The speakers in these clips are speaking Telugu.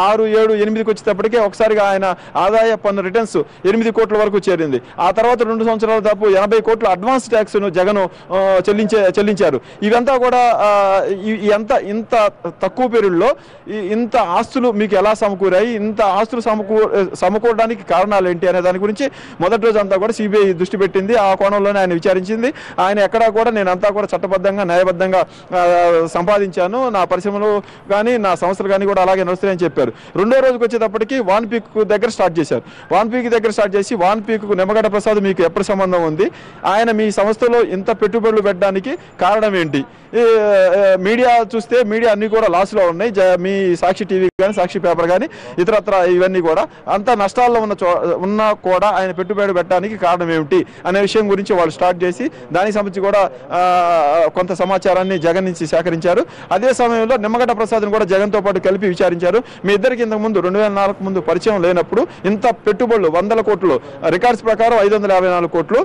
6, 7, 8కి వచ్చేటప్పటికే ఒకసారిగా ఆయన ఆదాయ పన్ను రిటర్న్స్ 8 కోట్ల వరకు చేరింది. ఆ తర్వాత 2 సంవత్సరాల దాపు 80 కోట్ల అడ్వాన్స్ ట్యాక్స్ను జగన్ చెల్లించారు. ఇవంతా కూడా ఇంత తక్కువ పీరియడ్లో ఇంత ఆస్తులు మీకు ఎలా సమకూరాయి, ఇంత ఆస్తులు సమకూరడానికి కారణాలు ఏంటి అనే దాని గురించి మొదటి రోజు అంతా కూడా సిబిఐ దృష్టి పెట్టింది. ఆ కోణంలోనే ఆయన విచారించింది. ఆయన ఎక్కడా కూడా నేనంతా కూడా చట్టబద్ధంగా న్యాయబద్ధంగా సంపాదించాను, నా పరిశ్రమలు కానీ నా సంస్థలు కానీ కూడా అలాగే నడుస్తున్నాయని చెప్పారు. రెండో రోజుకి వచ్చేటప్పటికి వాన్ పీక్ దగ్గర స్టార్ట్ చేశారు. వాన్ పీక్ దగ్గర స్టార్ట్ చేసి వాన్ పీక్ నిమ్మగడ్డ ప్రసాద్ మీకు ఎప్పుడు సంబంధం ఉంది, ఆయన మీ సంస్థలో ఇంత పెట్టుబడులు పెట్టడానికి కారణం ఏంటి, మీడియా చూస్తే మీడియా అన్ని కూడా లాస్లో ఉన్నాయి, మీ సాక్షి టీవీ కానీ సాక్షి పేపర్ కానీ ఇతరత్ర ఇవన్నీ కూడా అంత నష్టాల్లో ఉన్నా కూడా ఆయన పెట్టుబడి పెట్టడానికి కారణం ఏమిటి అనే విషయం గురించి వాళ్ళు స్టార్ట్ చేసి దానికి సంబంధించి కూడా కొంత సమాచారాన్ని జగన్ నుంచి సేకరించారు. అదే సమయంలో నిమ్మగడ్డ ప్రసాద్ని కూడా జగన్తో పాటు కలిపి విచారించారు. మీ ఇద్దరికి ఇంతకు ముందు 2004 ముందు పరిచయం లేనప్పుడు ఇంత పెట్టుబడులు 100 కోట్లు, రికార్డ్స్ ప్రకారం 554 కోట్లు,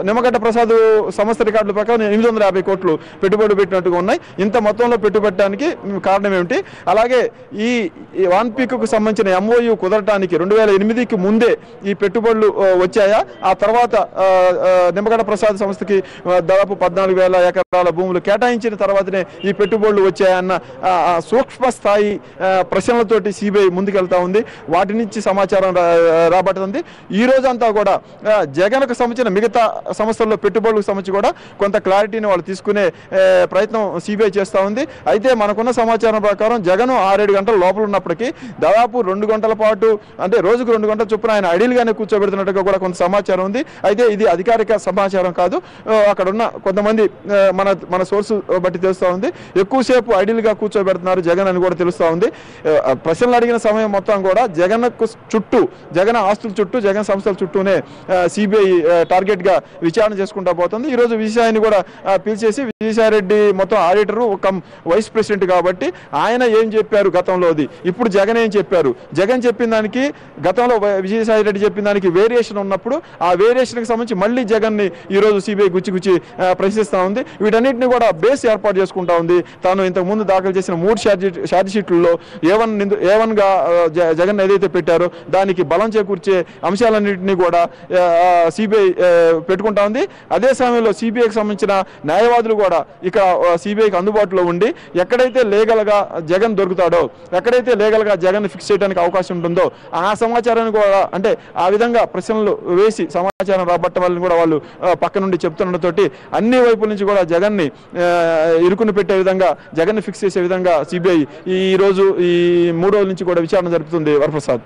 నిమ్మగడ్డ ప్రసాద్ సంస్థ రికార్డుల ప్రకారం 850 కోట్లు పెట్టుబడి పెట్టినట్టుగా ఉన్నాయి. ఇంత మొత్తంలో పెట్టుబడటానికి కారణం ఏమిటి, అలాగే ఈ వాన్ పీక్కు సంబంధించిన ఎంఓయూ కుదరటానికి 2008కి ముందే ఈ పెట్టుబడులు వచ్చాయా, ఆ తర్వాత నిమ్మగడ్డ ప్రసాద్ సంస్థకి దాదాపు 14,000 ఎకరాల భూములు కేటాయించిన తర్వాతనే ఈ పెట్టుబడులు వచ్చాయన్న సూక్ష్మ స్థాయి ప్రశ్నలతోటి సిబిఐ ముందుకెళ్తా ఉంది. వాటి నుంచి సమాచారం రాబడుతుంది. ఈ రోజంతా కూడా జగన్కు సంబంధించిన మిగతా సంస్థల్లో పెట్టుబడులకు సంబంధించి కూడా కొంత క్లారిటీని వాళ్ళు తీసుకునే ప్రయత్నం సిబిఐ చేస్తూ ఉంది. అయితే మనకున్న సమాచారం ప్రకారం జగన్ 6-7 గంటల లోపల ఉన్నప్పటికీ దాదాపు 2 గంటల పాటు, అంటే రోజుకు 2 గంటల చొప్పున ఆయన ఐడియల్గానే కూర్చోబెడుతున్నట్టుగా కూడా కొంత సమాచారం ఉంది. అయితే ఇది అధికారిక సమాచారం కాదు, అక్కడ ఉన్న కొంతమంది మన సోర్సు బట్టి తెలుస్తూ ఉంది. ఎక్కువసేపు ఐడియల్గా కూర్చోబెడుతున్నారు జగన్ అని కూడా తెలుస్తూ ఉంది. ప్రశ్నలు అడిగిన సమయం మొత్తం కూడా జగన్కు చుట్టూ, జగన్ ఆస్తుల చుట్టూ, జగన్ సంస్థల చుట్టూనే సిబిఐ టార్గెట్గా విచారణ చేసుకుంటా పోతుంది. ఈరోజు విజయసాయిని కూడా పిలిచేసి, విజయసాయిరెడ్డి మొత్తం ఆడిటరు ఒక వైస్ ప్రెసిడెంట్ కాబట్టి ఆయన ఏం చెప్పారు గతంలోది, ఇప్పుడు జగన్ ఏం చెప్పారు, జగన్ చెప్పిన దానికి గతంలో విజయసాయిరెడ్డి చెప్పిన దానికి వేరియేషన్ ఉన్నప్పుడు ఆ వేరియేషన్కి సంబంధించి మళ్ళీ జగన్ని ఈరోజు సిబిఐ గుచ్చి ప్రశ్నిస్తూ ఉంది. వీటన్నిటిని కూడా బేస్ ఏర్పాటు చేసుకుంటా ఉంది. తాను ఇంతకు ముందు దాఖలు చేసిన 3 ఛార్జ్ షీట్లలో A1గా జగన్ ఏదైతే పెట్టారో దానికి బలం చేకూర్చే అంశాలన్నింటినీ కూడా సిబిఐ పెట్టుకుంటా ఉంది. అదే సమయంలో సిబిఐకి సంబంధించిన న్యాయవాదులు కూడా ఇక సిబిఐకి అందుబాటులో ఉండి ఎక్కడైతే లీగల్గా జగన్ దొరుకుతాడో, ఎక్కడైతే లీగల్గా జగన్ ఫిక్స్ చేయడానికి అవకాశం ఉంటుందో ఆ సమాచారాన్ని కూడా, అంటే ఆ విధంగా ప్రశ్నలు వేసి సమాచారం రాబట్టడం వల్ల కూడా వాళ్ళు పక్క నుండి చెప్తుండటంతో అన్ని వైపుల నుంచి కూడా జగన్ని ఇరుకుని పెట్టే విధంగా, జగన్ని ఫిక్స్ చేసే విధంగా సిబిఐ ఈ రోజు ఈ 3 రోజుల నుంచి కూడా విచారణ జరుపుతుంది. వరప్రసాద్.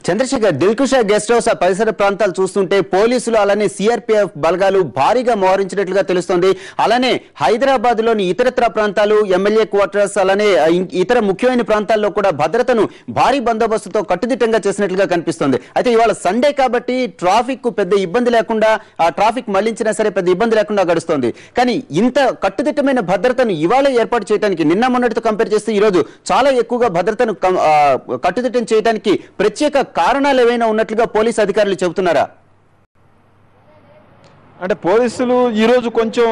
చంద్రశేఖర్, దిల్కుషా గెస్ట్ హౌస్ ఆ పరిసర ప్రాంతాలు చూస్తుంటే పోలీసులు అలానే సిఆర్పీఎఫ్ బలగాలు భారీగా మోహరించినట్లుగా తెలుస్తోంది. అలానే హైదరాబాద్ లోని ఇతరత్ర ప్రాంతాలు, ఎమ్మెల్యే క్వార్టర్స్, అలానే ఇతర ముఖ్యమైన ప్రాంతాల్లో కూడా భద్రతను భారీ బందోబస్తుతో కట్టుదిట్టంగా చేసినట్లుగా కనిపిస్తోంది. అయితే ఇవాళ సండే కాబట్టి ట్రాఫిక్ పెద్ద ఇబ్బంది లేకుండా, ఆ ట్రాఫిక్ మళ్లించినా సరే పెద్ద ఇబ్బంది లేకుండా గడుస్తోంది. కానీ ఇంత కట్టుదిట్టమైన భద్రతను ఇవాళ ఏర్పాటు చేయడానికి, నిన్న మొన్నటితో కంపేర్ చేస్తే ఈ రోజు చాలా ఎక్కువగా భద్రతను కట్టుదిట్టం చేయడానికి ప్రత్యేక కారణాలు ఏవైనా ఉన్నట్లుగా పోలీసు అధికారులు చెబుతున్నారా? అంటే పోలీసులు ఈ రోజు కొంచెం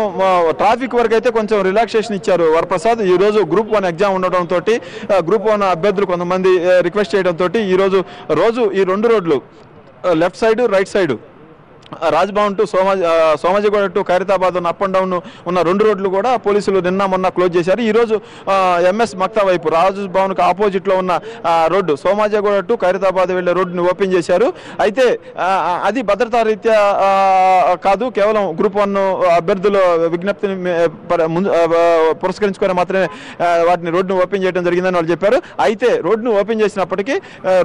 ట్రాఫిక్ వరకు అయితే కొంచెం రిలాక్సేషన్ ఇచ్చారు వరప్రసాద్. ఈ రోజు గ్రూప్ 1 ఎగ్జామ్ ఉండడంతో గ్రూప్ 1 అభ్యర్థులు కొంతమంది రిక్వెస్ట్ చేయడంతో ఈ రోజు ఈ 2 రోడ్లు, left side right side, Raj Bhavan to Somajiguda to Khairatabad ఉన్న అప్ అండ్ డౌన్ ఉన్న 2 రోడ్లు కూడా పోలీసులు నిన్న మొన్న క్లోజ్ చేశారు. ఈరోజు ఎంఎస్ మక్తా వైపు రాజ్భవన్కి ఆపోజిట్లో ఉన్న రోడ్డు, సోమాజిగూడ టు ఖైరతాబాద్ వెళ్లే రోడ్డుని ఓపెన్ చేశారు. అయితే అది భద్రతా రీత్యా కాదు, కేవలం గ్రూప్ 1 అభ్యర్థుల విజ్ఞప్తిని పురస్కరించుకొని మాత్రమే వాటిని రోడ్డును ఓపెన్ చేయడం జరిగిందని వాళ్ళు చెప్పారు. అయితే రోడ్డును ఓపెన్ చేసినప్పటికీ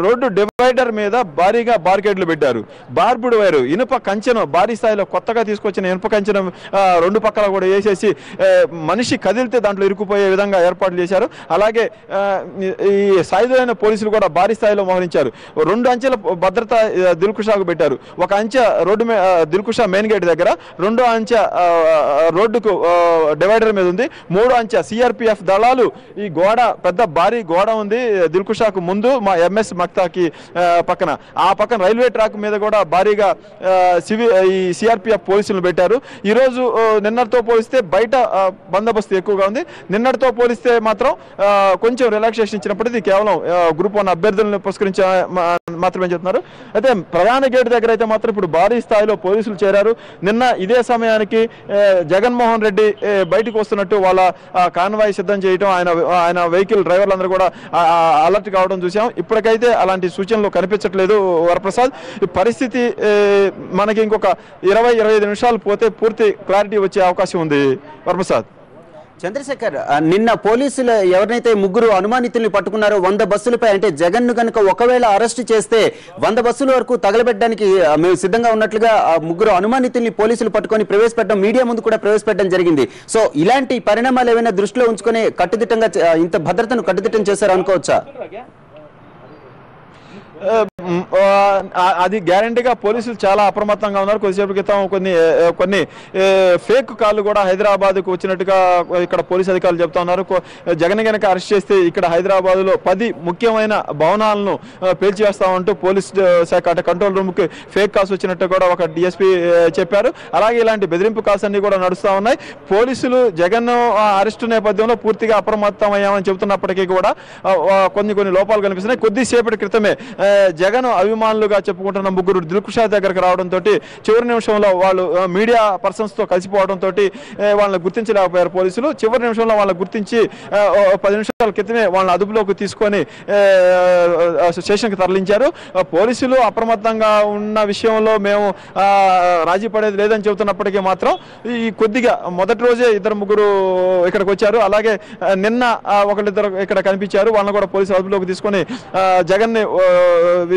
రోడ్డు డివైడర్ మీద భారీగా బార్గేడ్లు పెట్టారు. బార్బుడ్ వైరు, ఇనుప కంచెను భారీ స్థాయిలో కొత్తగా తీసుకొచ్చిన ఇనుప కంచెను 2 పక్కల కూడా వేసేసి మనిషి కదిలితే దాంట్లో ఇరుక్కుపోయే విధంగా ఏర్పాట్లు చేశారు. అలాగే ఈ సాయుధులైన పోలీసులు కూడా భారీ స్థాయిలో మోహరించారు. 2 అంచెల భద్రత దిల్కుషాకు పెట్టారు. ఒక అంచె రోడ్డు దిల్కుషా మెయిన్ గేట్ దగ్గర, 2వ అంచె రోడ్డుకు డివైడర్ మీద ఉంది. 3వ అంచె సిఆర్పిఎఫ్ దళాలు ఈ గోడ, పెద్ద భారీ గోడ ఉంది దిల్కుషాకు ముందు, మా ఎంఎస్ మక్తాకి పక్కన. ఆ పక్కన రైల్వే ట్రాక్ మీద కూడా భారీగా ఈ సిఆర్పిఎఫ్ పోలీసులను పెట్టారు. ఈరోజు నిన్నటితో పోలిస్తే బయట బందోబస్తు ఎక్కువగా ఉంది. నిన్నటితో పోలిస్తే మాత్రం కొంచెం రిలాక్సేషన్ ఇచ్చినప్పటికీ కేవలం గ్రూప్ 1 అభ్యర్థులను పురస్కరించి మాత్రమే చెప్తున్నారు. అయితే ప్రధాన గేటు దగ్గర అయితే మాత్రం ఇప్పుడు భారీ స్థాయిలో పోలీసులు చేరారు. నిన్న ఇదే సమయానికి జగన్మోహన్ రెడ్డి బయటకు వస్తున్నట్టు వాళ్ళ కాన్వాయ్ సిద్ధం చేయడం, ఆయన వెహికల్ డ్రైవర్లందరూ కూడా అలర్ట్ కావడం చూసాం. ఇప్పటికైతే అలాంటి సూచనలు కనిపించట్లేదు వరప్రసాద్. ఈ పరిస్థితి మనకి ఇంకొక 20-25 నిమిషాలు పోతే పూర్తి క్లారిటీ వచ్చే అవకాశం ఉంది వరప్రసాద్. చంద్రశేఖర్, నిన్న పోలీసులు ఎవరినైతే 3 అనుమానితుల్ని పట్టుకున్నారో 100 బస్సులపై, అంటే జగన్ ను కనుక ఒకవేళ అరెస్ట్ చేస్తే 100 బస్సుల వరకు తగలబెట్టడానికి మేము సిద్ధంగా ఉన్నట్లుగా 3 అనుమానితుల్ని పోలీసులు పట్టుకొని ప్రవేశపెట్టడం, మీడియా ముందు కూడా ప్రవేశపెట్టడం జరిగింది. సో ఇలాంటి పరిణామాలు ఏమైనా దృష్టిలో ఉంచుకొని కట్టుదిట్టంగా ఇంత భద్రతను కట్టుదిట్టం చేశారు అనుకోవచ్చా? అది గ్యారంటీగా పోలీసులు చాలా అప్రమత్తంగా ఉన్నారు. కొద్దిసేపు క్రితం కొన్ని ఫేక్ కాళ్ళు కూడా హైదరాబాద్కు వచ్చినట్టుగా ఇక్కడ పోలీసు అధికారులు చెప్తా ఉన్నారు. జగన్ గనక అరెస్ట్ చేస్తే ఇక్కడ హైదరాబాద్లో 10 ముఖ్యమైన భవనాలను పేల్చివేస్తామంటూ పోలీస్ శాఖ అంటే కంట్రోల్ రూమ్కి ఫేక్ కాల్స్ వచ్చినట్టు కూడా ఒక డిఎస్పీ చెప్పారు. అలాగే ఇలాంటి బెదిరింపు కాల్స్ అన్ని కూడా నడుస్తూ ఉన్నాయి. పోలీసులు జగన్ అరెస్టు నేపథ్యంలో పూర్తిగా అప్రమత్తమయ్యామని చెబుతున్నప్పటికీ కూడా కొన్ని లోపాలు కనిపిస్తున్నాయి. కొద్దిసేపటి క్రితమే జగన్ అభిమానులుగా చెప్పుకుంటున్న 3 దిల్కుషా దగ్గరకు రావడంతో చివరి నిమిషంలో వాళ్ళు మీడియా పర్సన్స్ తో కలిసిపోవడంతో వాళ్ళని గుర్తించలేకపోయారు పోలీసులు. చివరి నిమిషంలో వాళ్ళని గుర్తించి 10 నిమిషాల క్రితమే వాళ్ళని అదుపులోకి తీసుకొని స్టేషన్కి తరలించారు. పోలీసులు అప్రమత్తంగా ఉన్న విషయంలో మేము రాజీ పడేది లేదని చెబుతున్నప్పటికీ మాత్రం ఈ కొద్దిగా మొదటి రోజే 2-3 ఇక్కడికి వచ్చారు. అలాగే నిన్న ఒకళ్ళిద్దరు ఇక్కడ కనిపించారు. వాళ్ళని కూడా పోలీసులు అదుపులోకి తీసుకొని జగన్ ని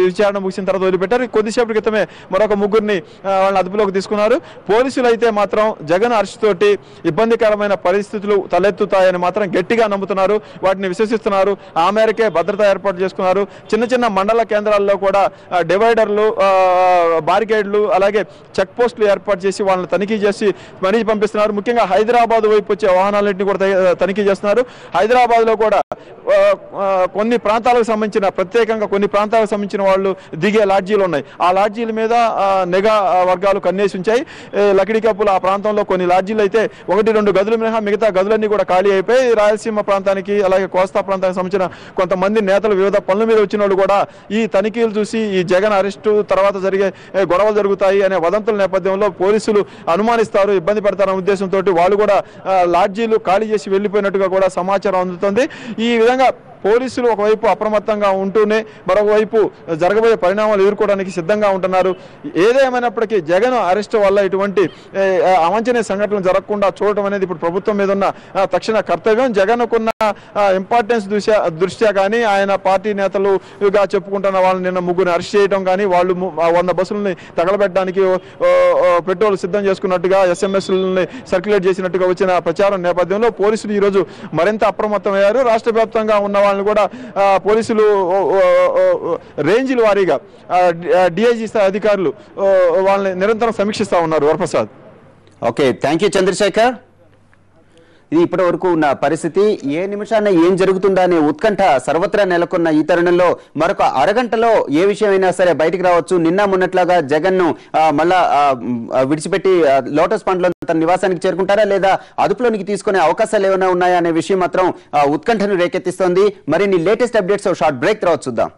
విచారణ ముగిసిన తర్వాత వదిలిపెట్టారు. కొద్దిసేపటి క్రితమే మరొక 3ని వాళ్ళని అదుపులోకి తీసుకున్నారు. పోలీసులు అయితే మాత్రం జగన్ అరెస్ట్ తోటి ఇబ్బందికరమైన పరిస్థితులు తలెత్తుతాయని మాత్రం గట్టిగా నమ్ముతున్నారు. వాటిని విశ్వసిస్తున్నారు. ఆ మేరకే భద్రత ఏర్పాటు చేసుకున్నారు. చిన్న మండల కేంద్రాల్లో కూడా డివైడర్లు, బారికేడ్లు, అలాగే చెక్ పోస్టులు ఏర్పాటు చేసి వాళ్ళని తనిఖీ చేసి మరీ పంపిస్తున్నారు. ముఖ్యంగా హైదరాబాద్ వైపు వచ్చే వాహనాలన్నింటినీ కూడా తనిఖీ చేస్తున్నారు. హైదరాబాద్ లో కూడా కొన్ని ప్రాంతాలకు సంబంధించిన ప్రత్యేకంగా కొన్ని ప్రాంతాలకు సంబంధించిన వాళ్ళు దిగే లాడ్జీలు ఉన్నాయి. ఆ లాడ్జీల మీద నిఘా వర్గాలు కన్నేసి ఉంచాయి. లకిడికప్పుల ఆ ప్రాంతంలో కొన్ని లాడ్జీలు అయితే 1-2 గదులు మినహా మిగతా గదులన్నీ కూడా ఖాళీ అయిపోయి రాయలసీమ ప్రాంతానికి అలాగే కోస్తా ప్రాంతానికి సంబంధించిన కొంతమంది నేతలు వివిధ పనుల మీద వచ్చిన వాళ్ళు కూడా ఈ తనిఖీలు చూసి ఈ జగన్ అరెస్టు తర్వాత జరిగే గొడవలు జరుగుతాయి అనే వదంతుల నేపథ్యంలో పోలీసులు అనుమానిస్తారు, ఇబ్బంది పెడతారనే ఉద్దేశంతో వాళ్ళు కూడా లాడ్జీలు ఖాళీ చేసి వెళ్ళిపోయినట్టుగా కూడా సమాచారం అందుతుంది. ఈ విధంగా పోలీసులు ఒకవైపు అప్రమత్తంగా ఉంటూనే మరొకవైపు జరగబోయే పరిణామాలు ఎదుర్కోవడానికి సిద్ధంగా ఉంటున్నారు. ఏదేమైనప్పటికీ జగన్ అరెస్ట్ వల్ల ఇటువంటి అవాంఛనీయ సంఘటనలు జరగకుండా చూడటం అనేది ఇప్పుడు ప్రభుత్వం మీద ఉన్న తక్షణ కర్తవ్యం. జగన్కున్న ఇంపార్టెన్స్ దృష్ట్యా కానీ ఆయన పార్టీ నేతలుగా చెప్పుకుంటున్న వాళ్ళని నిన్న 3 అరెస్ట్ చేయడం కానీ వాళ్ళు 100 బస్సులని తగలబెట్టడానికి పెట్రోల్ సిద్ధం చేసుకున్నట్టుగా SMS-లని సర్క్యులేట్ చేసినట్టుగా వచ్చిన ప్రచారం నేపథ్యంలో పోలీసులు ఈరోజు మరింత అప్రమత్తమయ్యారు. రాష్ట్ర వ్యాప్తంగా ఉన్న వాళ్ళని కూడా పోలీసులు రేంజ్ల వారీగా డిఐజీ స్థాయి అధికారులు వాళ్ళని నిరంతరం సమీక్షిస్తా ఉన్నారు. Varaprasad. Okay, thank you Chandrasekhar. ఇది ఇప్పటి వరకు ఉన్న పరిస్థితి. ఏ నిమిషాన ఏం జరుగుతుందా అనే ఉత్కంఠ సర్వత్రా నెలకొన్న ఈ తరుణంలో మరొక అరగంటలో ఏ విషయమైనా సరే బయటికి రావచ్చు. నిన్న మొన్నట్లాగా జగన్ ను మళ్ళా విడిచిపెట్టి లోటస్ పాండ్ లో తన నివాసానికి చేరుకుంటారా లేదా అదుపులోనికి తీసుకునే అవకాశాలు ఏమైనా ఉన్నాయా అనే విషయం మాత్రం ఉత్కంఠను రేకెత్తిస్తోంది. మరిన్ని లేటెస్ట్ అప్డేట్స్ షార్ట్ బ్రేక్ తర్వాత చూద్దాం.